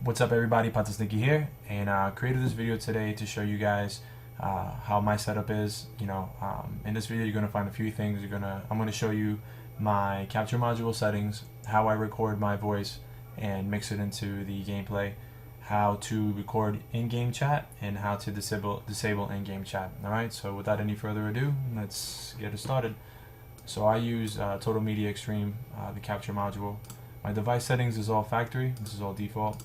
What's up everybody, Patasniki here, and created this video today to show you guys how my setup is. In this video you're going to find a few things. I'm going to show you my capture module settings, how I record my voice and mix it into the gameplay, how to record in-game chat, and how to disable in-game chat. Alright, so without any further ado, let's get it started. So I use Total Media Extreme, the capture module. My device settings is all factory, this is all default.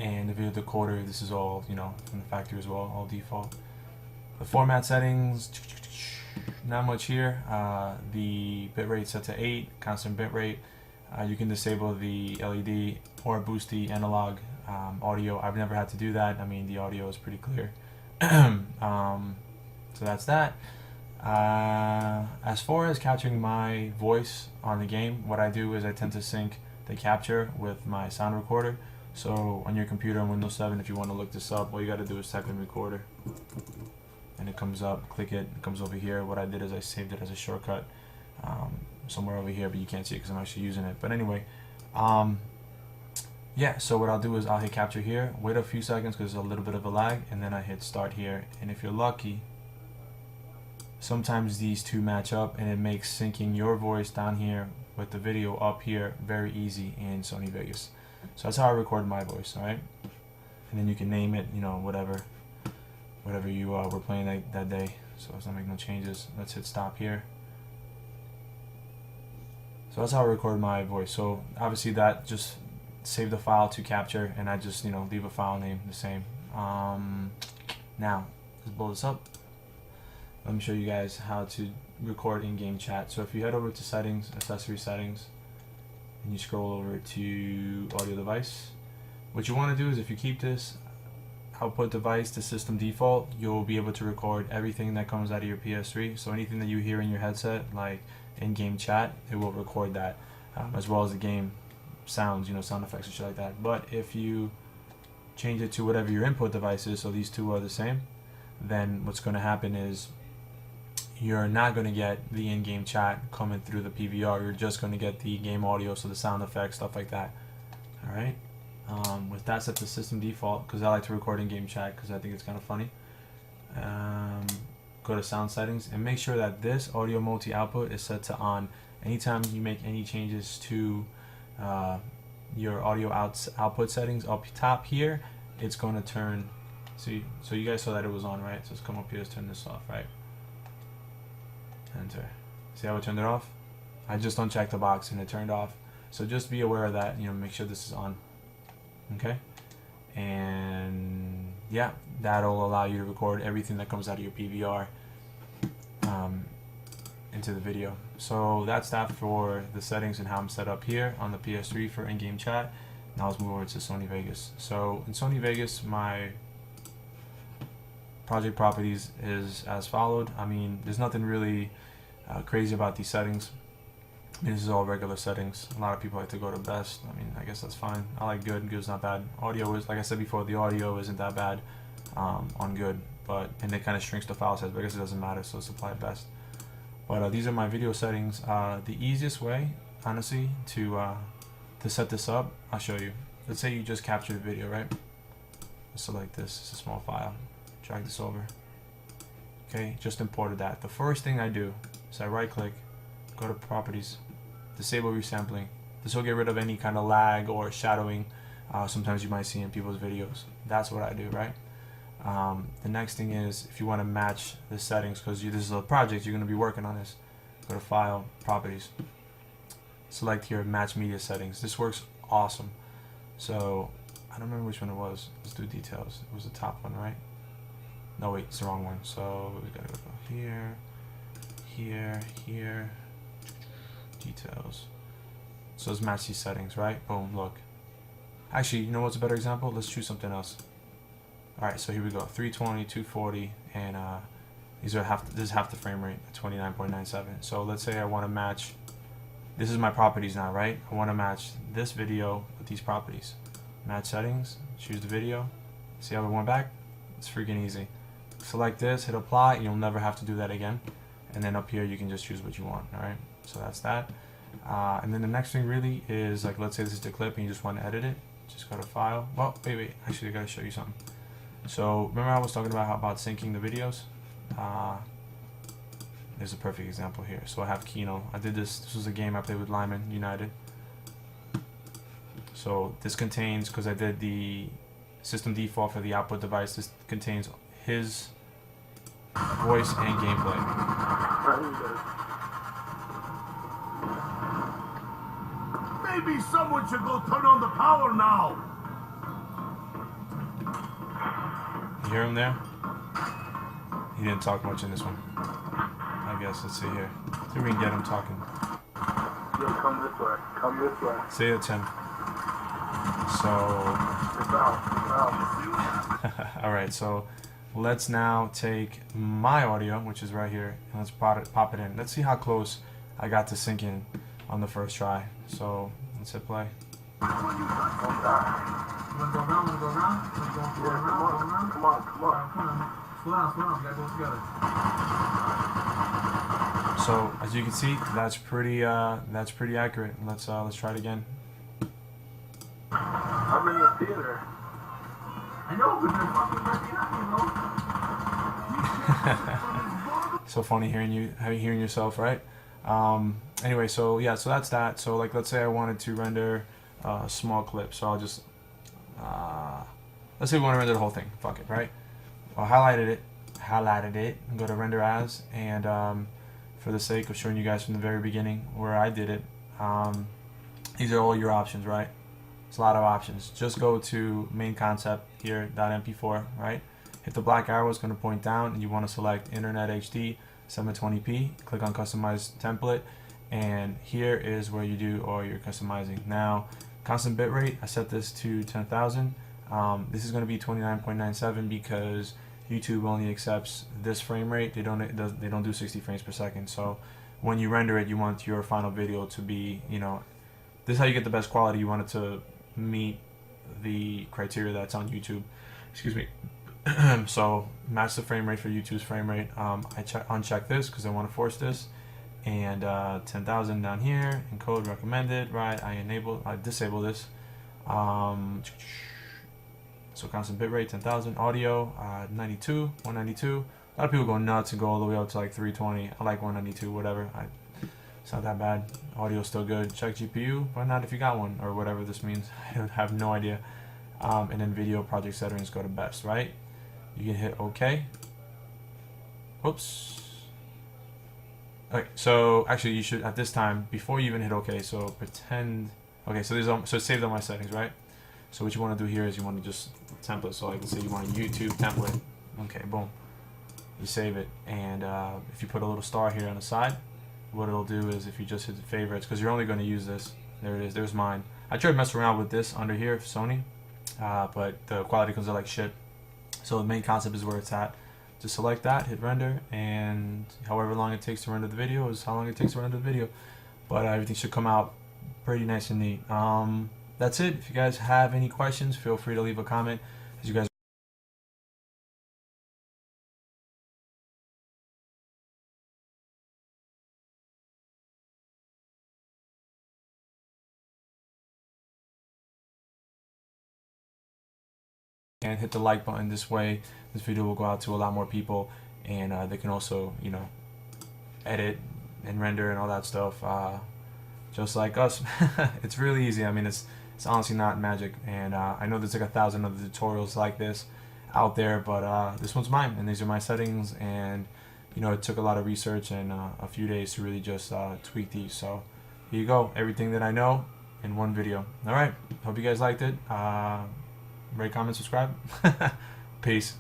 And the video decoder, this is all, from the factory as well, all default. The format settings, not much here. The bitrate set to 8, constant bitrate. You can disable the LED or boost the analog audio. I've never had to do that. I mean, the audio is pretty clear. So that's that. As far as capturing my voice on the game, what I do is I tend to sync the capture with my sound recorder. So on your computer on Windows 7, if you want to look this up, all you got to do is type in recorder and it comes up. Click it, it comes over here. What I did is I saved it as a shortcut somewhere over here, but you can't see it because I'm actually using it. But anyway, yeah, so what I'll do is I'll hit capture here, wait a few seconds because there's a little bit of a lag, and then I hit start here. And if you're lucky, sometimes these two match up and it makes syncing your voice down here with the video up here very easy in Sony Vegas. So that's how I record my voice, alright? And then you can name it, whatever you were playing that day. So let's not make no changes. Let's hit stop here. So that's how I record my voice. So obviously that just save the file to capture, and I just leave a file name the same. Now let's blow this up. Let me show you guys how to record in-game chat. So if you head over to settings, accessory settings, and you scroll over to audio device, what you want to do is, if you keep this output device to system default, you'll be able to record everything that comes out of your PS3. So anything that you hear in your headset, like in-game chat, it will record that, as well as the game sounds, sound effects and shit like that. But if you change it to whatever your input device is, so these two are the same, then what's going to happen is you're not going to get the in-game chat coming through the PVR. You're just going to get the game audio, so the sound effects, stuff like that. Alright, with that set to system default, because I like to record in-game chat because I think it's kind of funny. Go to sound settings and make sure that this audio multi output is set to on. Anytime you make any changes to your audio output settings up top here, it's going to turn. So you guys saw that it was on, right? So let's come up here, let's turn this off, right? Enter. See how I turned it off? I just unchecked the box and it turned off. So just be aware of that, make sure this is on. Okay? And yeah, that'll allow you to record everything that comes out of your PVR into the video. So that's that for the settings and how I'm set up here on the PS3 for in-game chat. Now let's move over to Sony Vegas. So in Sony Vegas, my project properties is as followed. I mean, there's nothing really crazy about these settings. I mean, this is all regular settings. A lot of people like to go to best. I mean, I guess that's fine. I like good. Good's not bad. Audio is, like I said before, the audio isn't that bad on good, and it kind of shrinks the file size, but I guess it doesn't matter, so let's apply best. But these are my video settings. The easiest way, honestly, to set this up, I'll show you. Let's say you just captured a video, right? Let's select this. It's a small file. Drag this over. Okay, just imported that. The first thing I do is I right click, go to properties, disable resampling. This will get rid of any kind of lag or shadowing sometimes you might see in people's videos. That's what I do, right? The next thing is, if you want to match the settings, because this is a project, you're going to be working on this, go to file, properties, select here match media settings. This works awesome. So I don't remember which one it was. Let's do details. It was the top one, right? No, wait, it's the wrong one. So we gotta go here, here, here, details. So let's match these settings, right? Boom, look. Actually, you know what's a better example? Let's choose something else. Alright, so here we go. 320, 240, and this is half the frame rate at 29.97. So let's say I want to match, this is my properties now, right? I want to match this video with these properties. Match settings, choose the video. See how it went back? It's freaking easy. Select this, hit apply, and you'll never have to do that again. And then up here you can just choose what you want. Alright, so that's that. And then the next thing really is, like, let's say this is the clip and you just want to edit it. Just go to File. Well, wait. Actually, I gotta show you something. So remember I was talking about syncing the videos? There's a perfect example here. So I have Kino. I did this. This was a game I played with Lyman United. So this contains, because I did the system default for the output device, this contains his voice and gameplay. Maybe someone should go turn on the power now. You hear him there? He didn't talk much in this one. I guess. Let's see here. See if we can get him talking. Yo, come this way. Come this way. Say it, Tim. So. It's out. Alright, so let's now take my audio, which is right here, and let's pop it in. Let's see how close I got to syncing on the first try. So let's hit play. Come on. So as you can see, that's pretty accurate. Let's try it again. I'm in the theater. I know, but they're fucking So funny hearing yourself, right? Anyway, so yeah, so that's that. So like, let's say I wanted to render a small clip. So I'll just let's say we want to render the whole thing. Fuck it, right? I highlighted it, and go to render as, and for the sake of showing you guys from the very beginning where I did it, these are all your options, right? It's a lot of options. Just go to MainConcept here, .mp4, right? Hit the black arrow, it's going to point down, and you want to select Internet HD 720p. Click on Customize Template, and here is where you do all your customizing. Now, constant bitrate, I set this to 10,000. This is going to be 29.97 because YouTube only accepts this frame rate. They don't do 60 frames per second. So when you render it, you want your final video to be, you know, this is how you get the best quality. You want it to meet the criteria that's on YouTube. Excuse me. So match the frame rate for YouTube's frame rate. I uncheck this because I want to force this, and 10,000 down here. Encode recommended. Right. I disable this. So constant bitrate 10,000. Audio 192. A lot of people go nuts and go all the way up to like 320. I like 192. Whatever. It's not that bad. Audio still good. Check GPU. Why not if you got one, or whatever this means. I have no idea. And then video project settings, go to best, right? You can hit OK. Oops. Okay, so actually you should, at this time, before you even hit OK, so pretend, okay, so it's saved on my settings, right? So what you want to do here is you want to just template. So like, let's say you want a YouTube template. Okay, boom. You save it, and if you put a little star here on the side, what it'll do is if you just hit the favorites, because you're only going to use this, there it is, there's mine. I tried to mess around with this under here, Sony, but the quality comes out like shit. So the MainConcept is where it's at. Just select that, hit render, and however long it takes to render the video is how long it takes to render the video. But everything should come out pretty nice and neat. That's it. If you guys have any questions, feel free to leave a comment. As you guys and hit the like button. This way this video will go out to a lot more people, and they can also, you know, edit and render and all that stuff just like us. It's really easy. I mean, it's honestly not magic, and I know there's like 1,000 other tutorials like this out there, but this one's mine, and these are my settings, and you know, it took a lot of research and a few days to really just tweak these. So here you go, everything that I know in one video. All right, hope you guys liked it. Rate, comment, subscribe. Peace.